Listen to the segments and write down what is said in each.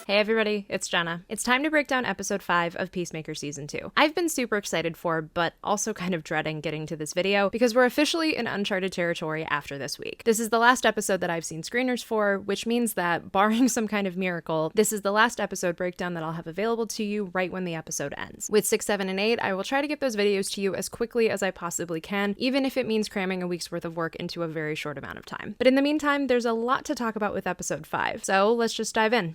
Hey everybody, it's Jenna. It's time to break down episode 5 of Peacemaker season 2. I've been super excited for, but also kind of dreading getting to this video because we're officially in uncharted territory after this week. This is the last episode that I've seen screeners for, which means that, barring some kind of miracle, this is the last episode breakdown that I'll have available to you right when the episode ends. With 6, 7, and 8, I will try to get those videos to you as quickly as I possibly can, even if it means cramming a week's worth of work into a very short amount of time. But in the meantime, there's a lot to talk about with episode 5, so let's just dive in.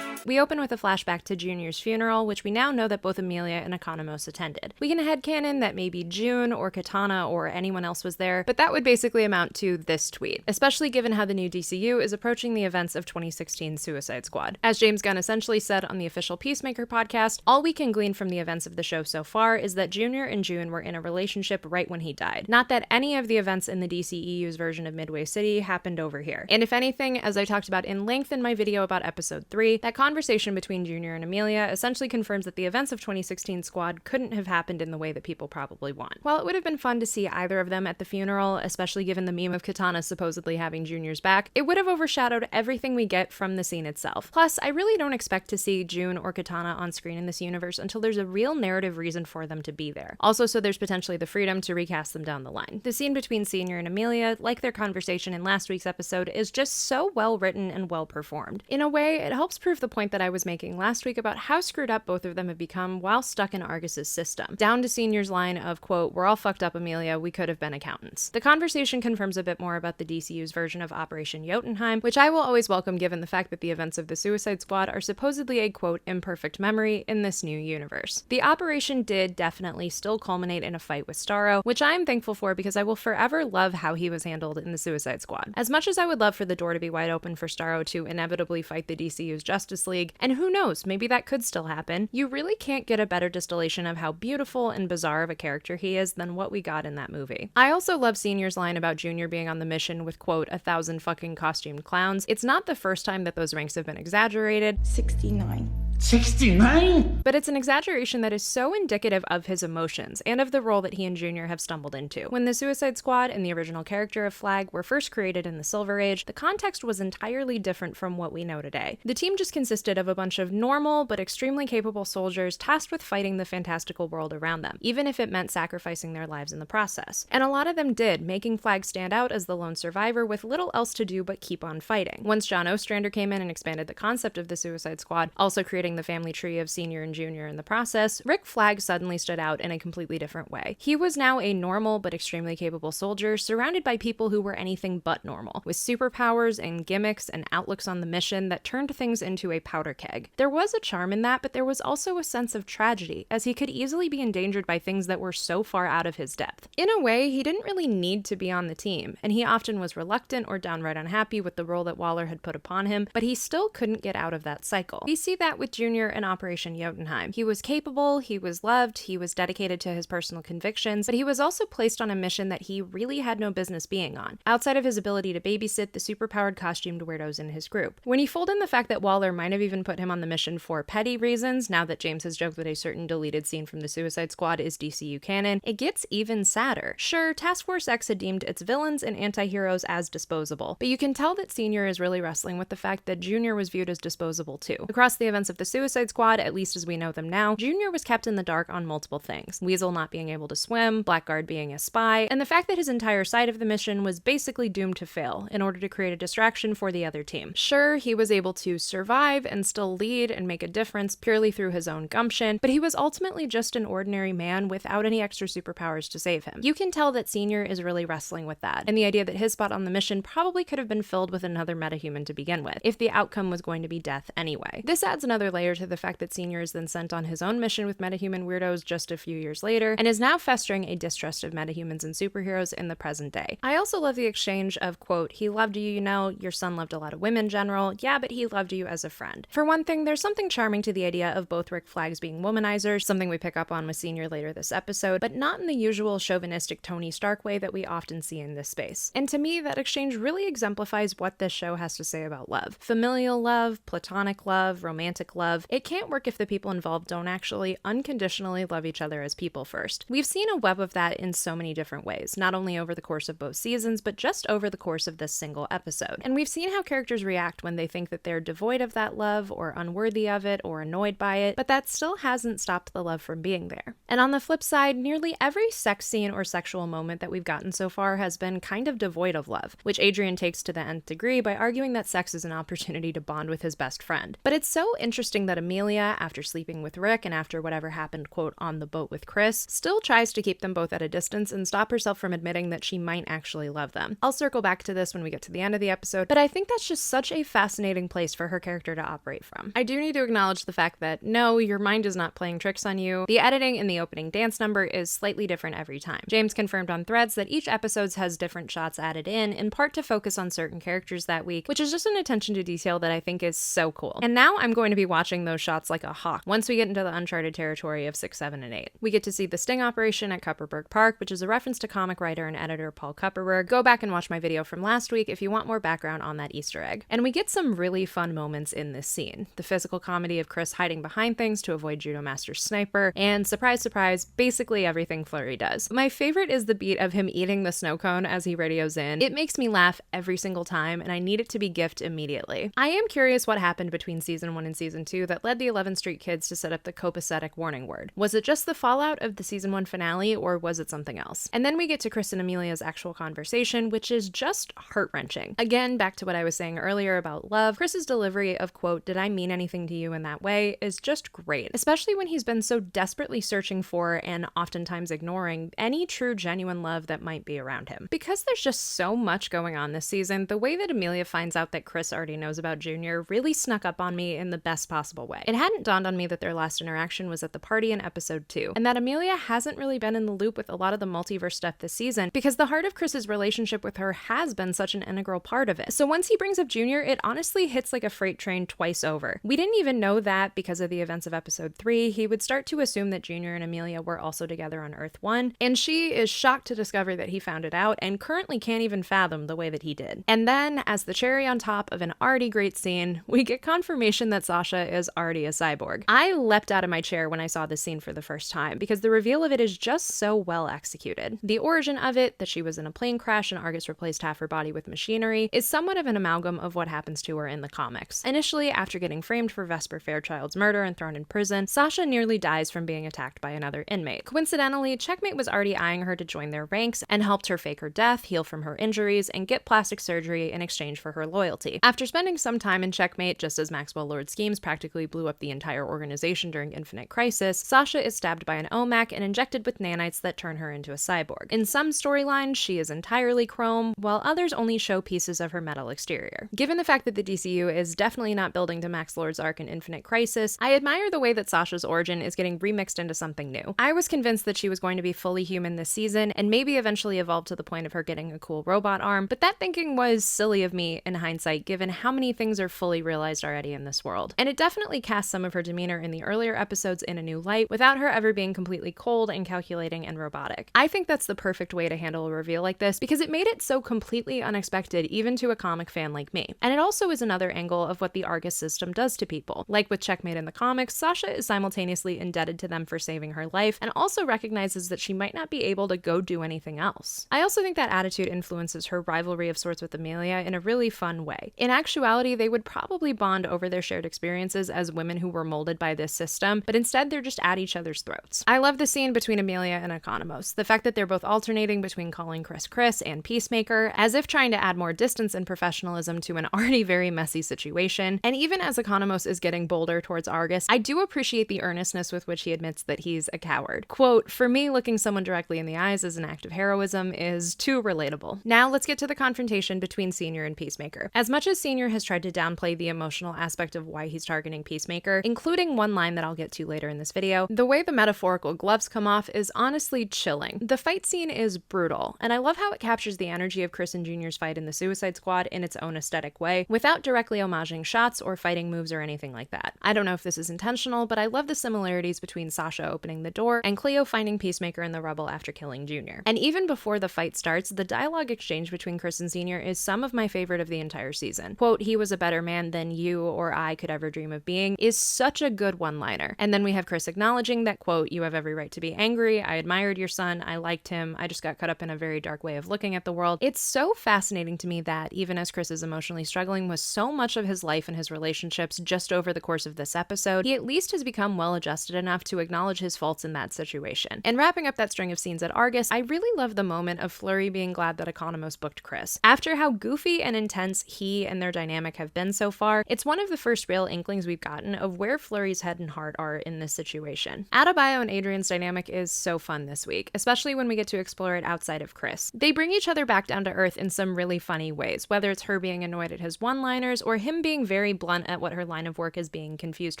We open with a flashback to Junior's funeral, which we now know that both Amelia and Economos attended. We can headcanon that maybe June or Katana or anyone else was there, but that would basically amount to this tweet, especially given how the new DCU is approaching the events of 2016's Suicide Squad. As James Gunn essentially said on the official Peacemaker podcast, all we can glean from the events of the show so far is that Junior and June were in a relationship right when he died. Not that any of the events in the DCEU's version of Midway City happened over here. And if anything, as I talked about in length in my video about episode 3, that conversation between Junior and Amelia essentially confirms that the events of 2016 Squad couldn't have happened in the way that people probably want. While it would have been fun to see either of them at the funeral, especially given the meme of Katana supposedly having Junior's back, it would have overshadowed everything we get from the scene itself. Plus, I really don't expect to see June or Katana on screen in this universe until there's a real narrative reason for them to be there. Also, so there's potentially the freedom to recast them down the line. The scene between Senior and Amelia, like their conversation in last week's episode, is just so well written and well performed. In a way, it helps prove the point that I was making last week about how screwed up both of them have become while stuck in Argus's system. Down to Senior's line of, quote, "We're all fucked up, Amelia, we could have been accountants." The conversation confirms a bit more about the DCU's version of Operation Jotunheim, which I will always welcome given the fact that the events of the Suicide Squad are supposedly a, quote, "imperfect memory" in this new universe. The operation did definitely still culminate in a fight with Starro, which I am thankful for because I will forever love how he was handled in the Suicide Squad. As much as I would love for the door to be wide open for Starro to inevitably fight the DCU's Justice League, and who knows, maybe that could still happen, you really can't get a better distillation of how beautiful and bizarre of a character he is than what we got in that movie. I also love Senior's line about Junior being on the mission with, quote, 1,000 fucking costumed clowns. It's not the first time that those ranks have been exaggerated. 69. 69? But it's an exaggeration that is so indicative of his emotions and of the role that he and Junior have stumbled into. When the Suicide Squad and the original character of Flag were first created in the Silver Age, the context was entirely different from what we know today. The team just consisted of a bunch of normal but extremely capable soldiers tasked with fighting the fantastical world around them, even if it meant sacrificing their lives in the process. And a lot of them did, making Flag stand out as the lone survivor with little else to do but keep on fighting. Once John Ostrander came in and expanded the concept of the Suicide Squad, also creating the family tree of Senior and Junior in the process, Rick Flag suddenly stood out in a completely different way. He was now a normal but extremely capable soldier surrounded by people who were anything but normal, with superpowers and gimmicks and outlooks on the mission that turned things into a powder keg. There was a charm in that, but there was also a sense of tragedy, as he could easily be endangered by things that were so far out of his depth. In a way, he didn't really need to be on the team, and he often was reluctant or downright unhappy with the role that Waller had put upon him, but he still couldn't get out of that cycle. We see that with Junior and Operation Jotunheim. He was capable, he was loved, he was dedicated to his personal convictions, but he was also placed on a mission that he really had no business being on, outside of his ability to babysit the superpowered costumed weirdos in his group. When you fold in the fact that Waller might have even put him on the mission for petty reasons, now that James has joked that a certain deleted scene from the Suicide Squad is DCU canon, it gets even sadder. Sure, Task Force X had deemed its villains and anti-heroes as disposable, but you can tell that Senior is really wrestling with the fact that Junior was viewed as disposable too. Across the events of the Suicide Squad, at least as we know them now, Junior was kept in the dark on multiple things. Weasel not being able to swim, Blackguard being a spy, and the fact that his entire side of the mission was basically doomed to fail in order to create a distraction for the other team. Sure, he was able to survive and still lead and make a difference purely through his own gumption, but he was ultimately just an ordinary man without any extra superpowers to save him. You can tell that Senior is really wrestling with that, and the idea that his spot on the mission probably could have been filled with another metahuman to begin with, if the outcome was going to be death anyway. This adds another layer to the fact that Senior is then sent on his own mission with metahuman weirdos just a few years later, and is now festering a distrust of metahumans and superheroes in the present day. I also love the exchange of, quote, "He loved you, you know, your son loved a lot of women, General, yeah, but he loved you as a friend." For one thing, there's something charming to the idea of both Rick Flags being womanizers, something we pick up on with Senior later this episode, but not in the usual chauvinistic Tony Stark way that we often see in this space. And to me, that exchange really exemplifies what this show has to say about love. Familial love, platonic love, romantic love, love, it can't work if the people involved don't actually unconditionally love each other as people first. We've seen a web of that in so many different ways, not only over the course of both seasons, but just over the course of this single episode. And we've seen how characters react when they think that they're devoid of that love, or unworthy of it, or annoyed by it, but that still hasn't stopped the love from being there. And on the flip side, nearly every sex scene or sexual moment that we've gotten so far has been kind of devoid of love, which Adrian takes to the nth degree by arguing that sex is an opportunity to bond with his best friend. But it's so interesting that Amelia, after sleeping with Rick and after whatever happened, quote, on the boat with Chris, still tries to keep them both at a distance and stop herself from admitting that she might actually love them. I'll circle back to this when we get to the end of the episode, but I think that's just such a fascinating place for her character to operate from. I do need to acknowledge the fact that no, your mind is not playing tricks on you. The editing in the opening dance number is slightly different every time. James confirmed on Threads that each episode has different shots added in part to focus on certain characters that week, which is just an attention to detail that I think is so cool. And now I'm going to be watching those shots like a hawk once we get into the uncharted territory of 6, 7, and 8. We get to see the sting operation at Kupperberg Park, which is a reference to comic writer and editor Paul Kupperberg. Go back and watch my video from last week if you want more background on that Easter egg. And we get some really fun moments in this scene. The physical comedy of Chris hiding behind things to avoid Judo Master's sniper, and surprise, surprise, basically everything Flurry does. My favorite is the beat of him eating the snow cone as he radios in. It makes me laugh every single time, and I need it to be gift immediately. I am curious what happened between season 1 and season 2 that led the 11th Street Kids to set up the copacetic warning word. Was it just the fallout of the season 1 finale, or was it something else? And then we get to Chris and Amelia's actual conversation, which is just heart-wrenching. Again, back to what I was saying earlier about love, Chris's delivery of, quote, "Did I mean anything to you in that way?" is just great, especially when he's been so desperately searching for and oftentimes ignoring any true genuine love that might be around him. Because there's just so much going on this season, the way that Amelia finds out that Chris already knows about Junior really snuck up on me in the best possible way. It hadn't dawned on me that their last interaction was at the party in episode 2, and that Amelia hasn't really been in the loop with a lot of the multiverse stuff this season because the heart of Chris's relationship with her has been such an integral part of it. So once he brings up Junior, it honestly hits like a freight train twice over. We didn't even know that because of the events of episode 3, he would start to assume that Junior and Amelia were also together on Earth 1, and she is shocked to discover that he found it out and currently can't even fathom the way that he did. And then, as the cherry on top of an already great scene, we get confirmation that Sasha is already a cyborg. I leapt out of my chair when I saw this scene for the first time because the reveal of it is just so well executed. The origin of it, that she was in a plane crash and Argus replaced half her body with machinery, is somewhat of an amalgam of what happens to her in the comics. Initially, after getting framed for Vesper Fairchild's murder and thrown in prison, Sasha nearly dies from being attacked by another inmate. Coincidentally, Checkmate was already eyeing her to join their ranks and helped her fake her death, heal from her injuries, and get plastic surgery in exchange for her loyalty. After spending some time in Checkmate, just as Maxwell Lord's schemes practically blew up the entire organization during Infinite Crisis, Sasha is stabbed by an OMAC and injected with nanites that turn her into a cyborg. In some storylines, she is entirely chrome, while others only show pieces of her metal exterior. Given the fact that the DCU is definitely not building to Max Lord's arc in Infinite Crisis, I admire the way that Sasha's origin is getting remixed into something new. I was convinced that she was going to be fully human this season, and maybe eventually evolve to the point of her getting a cool robot arm, but that thinking was silly of me in hindsight, given how many things are fully realized already in this world. And it definitely casts some of her demeanor in the earlier episodes in a new light, without her ever being completely cold and calculating and robotic. I think that's the perfect way to handle a reveal like this, because it made it so completely unexpected even to a comic fan like me. And it also is another angle of what the Argus system does to people. Like with Checkmate in the comics, Sasha is simultaneously indebted to them for saving her life, and also recognizes that she might not be able to go do anything else. I also think that attitude influences her rivalry of sorts with Amelia in a really fun way. In actuality, they would probably bond over their shared experiences as women who were molded by this system, but instead they're just at each other's throats. I love the scene between Amelia and Economos. The fact that they're both alternating between calling Chris Chris and Peacemaker, as if trying to add more distance and professionalism to an already very messy situation. And even as Economos is getting bolder towards Argus, I do appreciate the earnestness with which he admits that he's a coward. Quote, "For me, looking someone directly in the eyes as an act of heroism is too relatable." Now let's get to the confrontation between Senior and Peacemaker. As much as Senior has tried to downplay the emotional aspect of why he's targeting Peacemaker, including one line that I'll get to later in this video, the way the metaphorical gloves come off is honestly chilling. The fight scene is brutal, and I love how it captures the energy of Chris and Junior's fight in the Suicide Squad in its own aesthetic way, without directly homaging shots or fighting moves or anything like that. I don't know if this is intentional, but I love the similarities between Sasha opening the door and Cleo finding Peacemaker in the rubble after killing Junior. And even before the fight starts, the dialogue exchange between Chris and Senior is some of my favorite of the entire season. Quote, "He was a better man than you or I could ever dream of being is such a good one-liner. And then we have Chris acknowledging that, quote, "You have every right to be angry. I admired your son. I liked him. I just got caught up in a very dark way of looking at the world." It's so fascinating to me that even as Chris is emotionally struggling with so much of his life and his relationships just over the course of this episode, he at least has become well-adjusted enough to acknowledge his faults in that situation. And wrapping up that string of scenes at Argus, I really love the moment of Fleury being glad that Economos booked Chris. After how goofy and intense he and their dynamic have been so far, it's one of the first real inklings we've gotten of where Fleury's head and heart are in this situation. Adebayo and Adrian's dynamic is so fun this week, especially when we get to explore it outside of Chris. They bring each other back down to earth in some really funny ways, whether it's her being annoyed at his one-liners or him being very blunt at what her line of work is being confused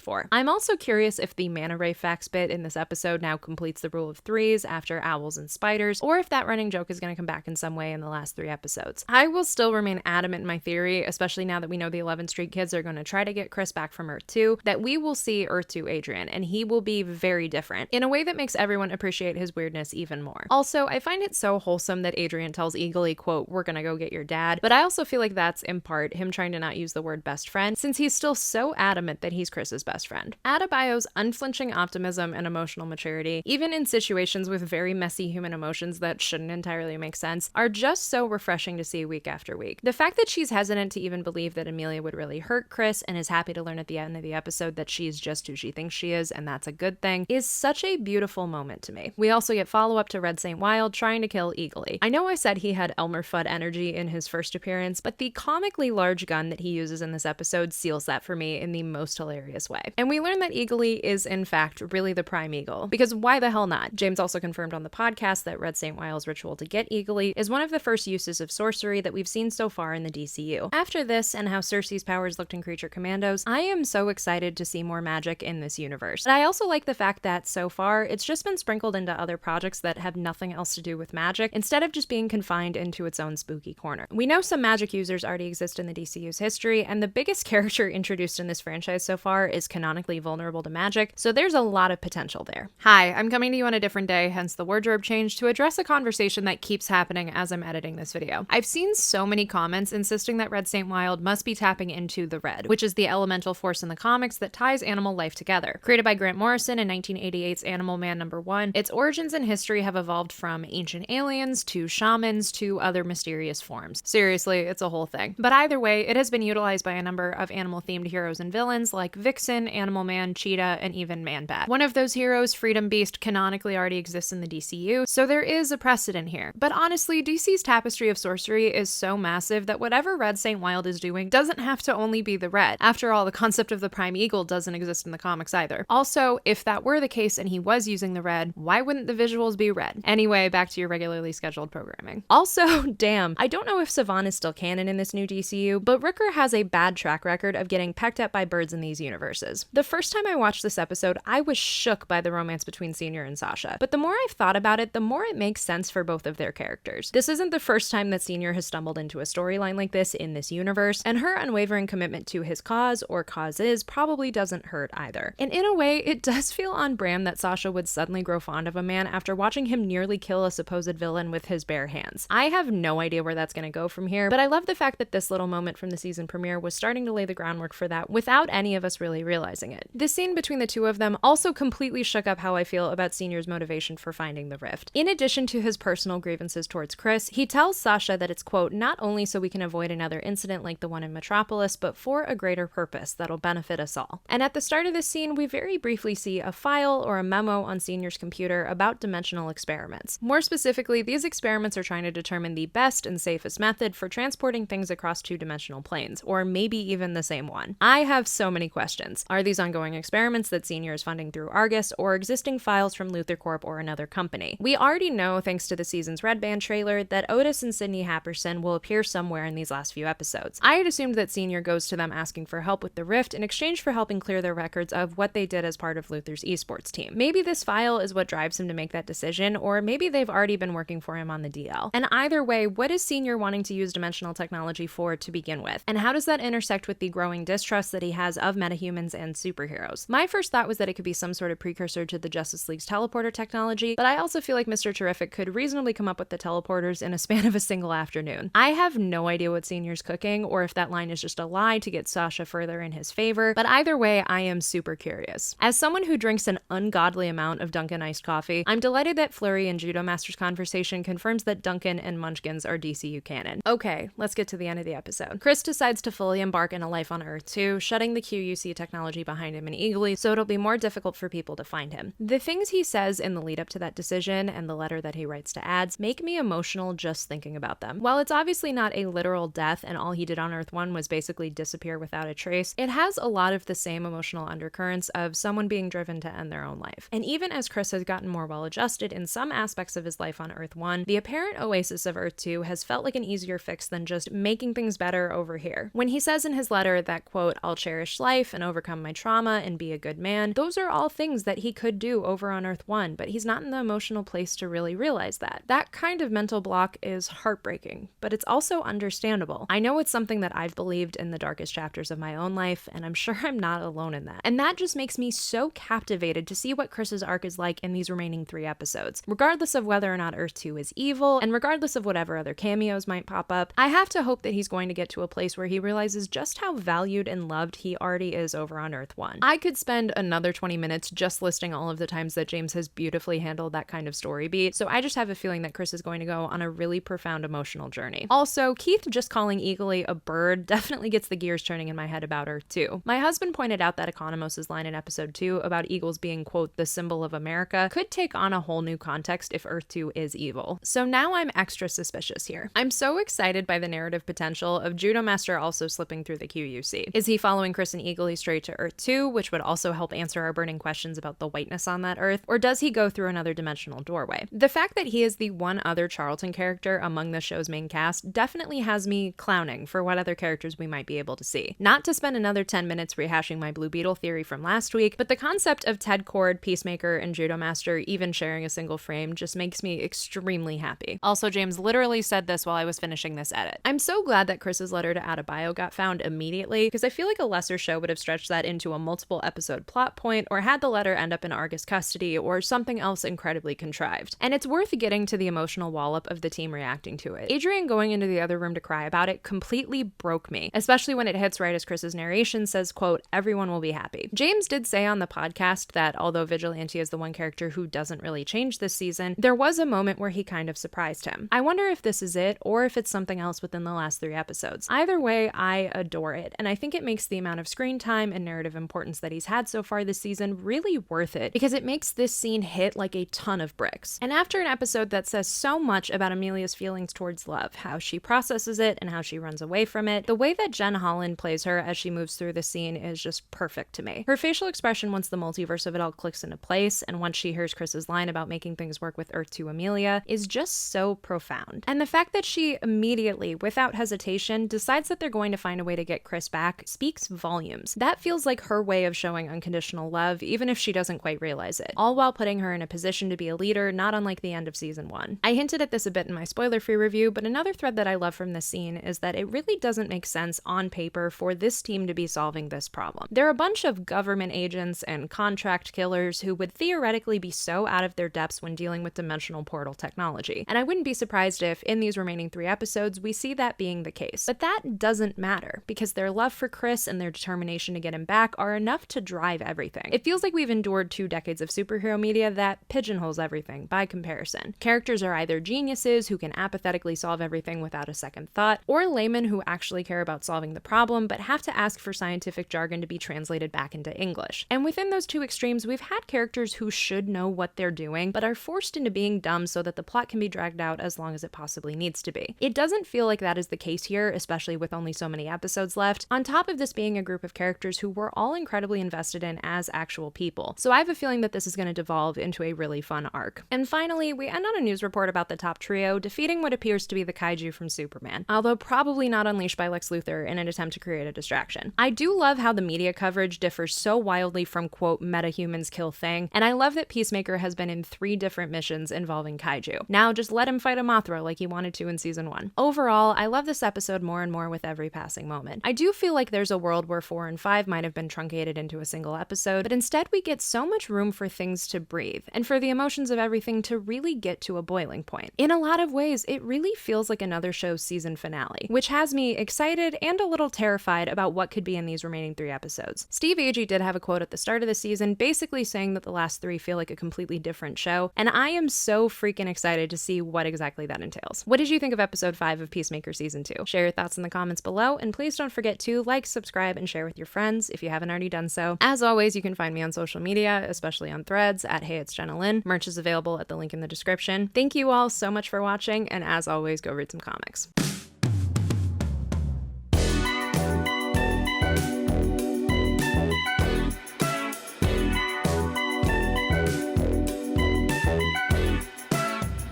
for. I'm also curious if the Manta Ray facts bit in this episode now completes the rule of threes after owls and spiders, or if that running joke is going to come back in some way in the last 3 episodes. I will still remain adamant in my theory, especially now that we know the 11th Street kids are going to try to get Chris back from Earth 2, that we will see Earth 2 Adrian, and he will be very different, in a way that makes everyone appreciate his weirdness even more. Also, I find it so wholesome that Adrian tells Eagly, quote, "We're gonna go get your dad," but I also feel like that's in part him trying to not use the word best friend, since he's still so adamant that he's Chris's best friend. Adebayo's unflinching optimism and emotional maturity, even in situations with very messy human emotions that shouldn't entirely make sense, are just so refreshing to see week after week. The fact that she's hesitant to even believe that Amelia would really hurt Chris and is happy to learn at the end of the episode that she's just who she thinks she is, and that's a good thing, is such a beautiful moment to me. We also get follow-up to Red St. Wild trying to kill Eagly. I know I said he had Elmer Fudd energy in his first appearance, but the comically large gun that he uses in this episode seals that for me in the most hilarious way. And we learn that Eagly is in fact really the prime eagle, because why the hell not? James also confirmed on the podcast that Red St. Wild's ritual to get Eagly is one of the first uses of sorcery that we've seen so far in the DCU. After this and how Cersei's powers looked in Creature Commandos, I am so excited to see more magic in this universe. But I also like the fact that so far it's just been sprinkled into other projects that have nothing else to do with magic, instead of just being confined into its own spooky corner. We know some magic users already exist in the DCU's history, and the biggest character introduced in this franchise so far is canonically vulnerable to magic, so there's a lot of potential there. Hi, I'm coming to you on a different day, hence the wardrobe change, to address a conversation that keeps happening as I'm editing this video. I've seen so many comments insisting that Red St. Wild must be tapping into the Red, which is the elemental force in the comics that ties animal life together. Created by Grant Morrison in 1988's Animal Man #1, its origins and history have evolved from ancient aliens to shamans to other mysterious forms. Seriously, it's a whole thing. But either way, it has been utilized by a number of animal-themed heroes and villains like Vixen, Animal Man, Cheetah, and even Man-Bat. One of those heroes, Freedom Beast, canonically already exists in the DCU, so there is a precedent here. But honestly, DC's tapestry of sorcery is so massive that whatever Red St. Wild is doing doesn't have to only be the red. After all, the concept of the Prime Eagle doesn't exist in the comics either. Also, if that were the case and he was using the red, why wouldn't the visuals be red? Anyway, back to your regularly scheduled programming. Also, damn, I don't know if Savant is still canon in this new DCU, but Rooker has a bad track record of getting pecked at by birds in these universes. The first time I watched this episode, I was shook by the romance between Senior and Sasha, but the more I've thought about it, the more it makes sense for both of their characters. This isn't the first time that Senior has stumbled into a storyline like this in this universe, and her unwavering commitment to his cause, or causes, probably doesn't hurt either. And in a way, it does feel on brand that Sasha would suddenly grow fond of a man after watching him nearly kill a supposed villain with his bare hands. I have no idea where that's going to go from here, but I love the fact that this little moment from the season premiere was starting to lay the groundwork for that without any of us really realizing it. This scene between the two of them also completely shook up how I feel about Senior's motivation for finding the rift. In addition to his personal grievances towards Chris, he tells Sasha that it's, quote, not only so we can avoid another incident like the one in Metropolis, but for a greater purpose that'll benefit us all. And at the start of this scene, we very briefly see a file or a memo on Senior's computer about dimensional experiments. More specifically, these experiments are trying to determine the best and safest method for transporting things across two-dimensional planes, or maybe even the same one. I have so many questions. Are these ongoing experiments that Senior is funding through Argus, or existing files from Luthor Corp or another company? We already know, thanks to the season's Red Band trailer, that Otis and Sydney Happerson will appear somewhere in these last few episodes. I had assumed that Senior goes to them asking for help with the rift in exchange for helping clear their records of what they did as part of Luthor's esports team. Maybe this file is what drives him to make that decision, or maybe they've already been working for him on the DL. And either way, what is Senior wanting to use dimensional technology for to begin with? And how does that intersect with the growing distrust that he has of metahumans and superheroes? My first thought was that it could be some sort of precursor to the Justice League's teleporter technology, but I also feel like Mr. Terrific could reasonably come up with the teleporters in a span of a single afternoon. I have no idea what Senior's cooking, or if that line is just a lie to get Sasha further in his favor, but either way, I am super curious. As someone who drinks an ungodly amount of Dunkin' iced coffee, I'm delighted that Flurry and Judo Master's conversation confirms that Dunkin' and Munchkins are DCU canon. Okay, let's get to the end of the episode. Chris decides to fully embark on a life on Earth 2, shutting the QUC technology behind him in Eagly, so it'll be more difficult for people to find him. The things he says in the lead up to that decision and the letter that he writes to ads make me emotional just thinking about them. While it's obviously not a literal death and all he did on Earth 1 was basically disappear without a trace, it has a lot of the same emotional undercurrents of someone being driven to end their own life. And even as Chris has gotten more well adjusted in some aspects of his life on Earth 1, the apparent oasis of Earth 2 has felt like an easier fix than just making things better over here. When he says in his letter that, quote, I'll cherish life and overcome my trauma and be a good man, those are all things that he could do over on Earth 1, but he's not in the emotional place to really realize that. That kind of mental block is heartbreaking, but it's also understandable. I know it's something that I've believed in the darkest chapters of my own life, and I'm sure I'm not alone in that. And that just makes me so captivated to see what Chris's arc is like in these remaining 3 episodes. Regardless of whether or not Earth 2 is evil, and regardless of whatever other cameos might pop up, I have to hope that he's going to get to a place where he realizes just how valued and loved he already is over on Earth 1. I could spend another 20 minutes just listing all of the times that James has beautifully handled that kind of story beat, so I just have a feeling that Chris is going to go on a really profound emotional journey. Also, Keith just calling Eagly a bird definitely gets the gears turning in my head about Earth 2. My husband pointed out that Economos' line in episode 2 about eagles being, quote, the symbol of America could take on a whole new context if Earth 2 is evil. So now I'm extra suspicious here. I'm so excited by the narrative potential of Judo Master also slipping through the QUC. Is he following Chris and Eagly straight to Earth 2, which would also help answer our burning questions about the whiteness on that Earth, or does he go through another dimensional doorway? The fact that he is the one other Charlton character among the show's main cast definitely has me clowning for what other characters we might be able to see. Not to spend another 10 minutes rehashing my Blue Beetle theory from last week, but the concept of Ted Kord, Peacemaker, and Judo Master even sharing a single frame just makes me extremely happy. Also, James literally said this while I was finishing this edit. I'm so glad that Chris's letter to Adebayo got found immediately, because I feel like a lesser show would have stretched that into a multiple episode plot point, or had the letter end up in Argus custody, or something else incredibly contrived. And it's worth getting to the emotional wallop of the team reacting to it. Adrian going into the other room to cry about it completely broke me, especially when it hits right as Chris's narration says, quote, everyone will be happy. James did say on the podcast that although Vigilante is the one character who doesn't really change this season, there was a moment where he kind of surprised him. I wonder if this is it, or if it's something else within the last 3 episodes. Either way, I adore it, and I think it makes the amount of screen time and narrative importance that he's had so far this season really worth it, because it makes this scene hit like a ton of bricks. And after an episode that says so much about Amelia's feelings towards love, how she processes it and how she runs away from it, the way that Jen Holland plays her as she moves through the scene is just perfect to me. Her facial expression once the multiverse of it all clicks into place, and once she hears Chris's line about making things work with Earth 2 Amelia, is just so profound. And the fact that she immediately, without hesitation, decides that they're going to find a way to get Chris back speaks volumes. That feels like her way of showing unconditional love, even if she doesn't quite realize it, all while putting her in a position to be a leader, not unlike the end of season 1. I hinted at this a bit in my spoiler-free review, but another thread that I love from this scene is that it really doesn't make sense on paper for this team to be solving this problem. They're a bunch of government agents and contract killers who would theoretically be so out of their depths when dealing with dimensional portal technology, and I wouldn't be surprised if, in these remaining 3 episodes, we see that being the case. But that doesn't matter, because their love for Chris and their determination to get him back are enough to drive everything. It feels like we've endured 2 decades of superhero media that pigeonholes everything by comparison. Characters are either geniuses who can apathetically solve everything without a second thought, or laymen who actually care about solving the problem but have to ask for scientific jargon to be translated back into English. And within those 2 extremes, we've had characters who should know what they're doing but are forced into being dumb so that the plot can be dragged out as long as it possibly needs to be. It doesn't feel like that is the case here, especially with only so many episodes left, on top of this being a group of characters who we're all incredibly invested in as actual people. So I have a feeling that this is going to devolve into a really fun arc. And finally, we end on a news report about the top trio defeating what appears to be the kaiju from Superman, although probably not unleashed by Lex Luthor in an attempt to create a distraction. I do love how the media coverage differs so wildly from, quote, metahumans kill thing, and I love that Peacemaker has been in 3 different missions involving kaiju. Now just let him fight a Mothra like he wanted to in season 1. Overall, I love this episode more and more with every passing moment. I do feel like there's a world where 4 and 5 might have been truncated into a single episode, but instead we get so much room for things to breathe, and for the emotions of everything to really get to a boiling point. In a lot of ways, it really feels like another show's season finale, which has me excited and a little terrified about what could be in behind these remaining 3 episodes. Steve Agee did have a quote at the start of the season basically saying that the last 3 feel like a completely different show, and I am so freaking excited to see what exactly that entails. What did you think of episode 5 of Peacemaker season 2? Share your thoughts in the comments below, and please don't forget to like, subscribe, and share with your friends if you haven't already done so. As always, you can find me on social media, especially on Threads at Hey It's Jenna Lynn. Merch is available at the link in the description. Thank you all so much for watching, and as always, go read some comics.